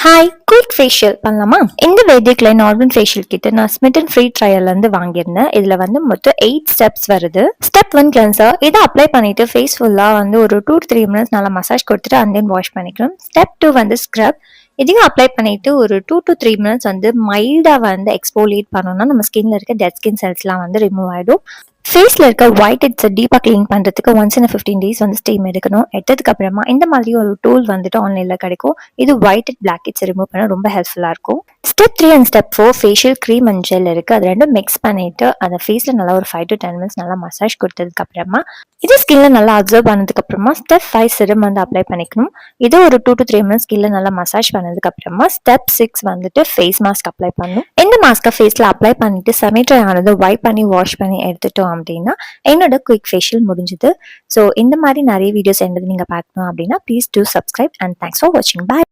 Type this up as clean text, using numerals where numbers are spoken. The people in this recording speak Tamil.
ஹாய், குயிக் ஃபேஷியல் பண்ணலாமா? இந்த வேதிக் லைன் நார்மல் ஃபேஷியல் கிட்ட நான் ஸ்மிட்டன் ஃப்ரீ ட்ரையல்ல இருந்து வாங்கியிருந்தேன். இதுல மொத்தம் 8 ஸ்டெப்ஸ் வருது. Step 1 cleanser. இதை அப்ளை பண்ணிட்டு ஃபேஸ் ஃபுல்லா ஒரு 2 to 3 மினிட்ஸ் நல்லா மசாஜ் கொடுத்துட்டு அண்ட் தென் வாஷ் பண்ணிக்கணும். Step 2 scrub. இதையும் அப்ளை பண்ணிட்டு ஒரு 2 to 3 மினிட்ஸ் மைல்டா எக்ஸ்போலியேட் பண்ணோம்னா நம்ம ஸ்கின்ல இருக்க டெட் ஸ்கின் செல்ஸ்லாம் ரிமூவ் ஆயிடும். ஃபேஸில் இருக்க ஒயிட் ஹெட்ஸை டீப்பாக க்ளீன் பண்ணுறதுக்கு ஒன்ஸ் இன் 15 டேஸ் ஸ்டீம் எடுக்கணும். எடுத்ததுக்கு அப்புறமா இந்த மாதிரி ஒரு டூல் ஆன்லைனில் கிடைக்கும். இது ஒயிட் ஹெட் பிளாக் ஹெட்ஸை ரிமூவ் பண்ண ரொம்ப ஹெல்ப்ஃபுல்லாக இருக்கும். Step 3 and step 4 facial cream and gel இருக்குது. அது ரெண்டும் மிக்ஸ் பண்ணிவிட்டு அதை ஃபேஸில் நல்லா ஒரு 5 to 10 மினிட்ஸ் நல்லா மசாஜ் கொடுத்ததுக்கு அப்புறமா இது ஸ்கின்ல நல்லா அப்சர்வ் பண்ணதுக்கு அப்புறமா ஸ்டெப் 5 சிரம் அப்ளை பண்ணிக்கணும். இது ஒரு 2 to 3 மினிட்ஸ் ஸ்கின்ல நல்லா மசாஜ் பண்ணதுக்கு அப்புறமா ஸ்டெப் 6 ஃபேஸ் மாஸ்க் அப்ளை பண்ணணும். இந்த மாஸ்க்கை ஃபேஸில் அப்ளை பண்ணிட்டு செமி ட்ரை ஆனது வைப் பண்ணி வாஷ் பண்ணி எடுத்துட்டோம் அப்படின்னா என்னோட குயிக் ஃபேஷியல் முடிஞ்சுது. ஸோ இந்த மாதிரி நிறைய வீடியோஸ் என்னது நீங்கள் பார்க்கணும் அப்படின்னா please do subscribe and thanks for வாட்சிங். பாய்.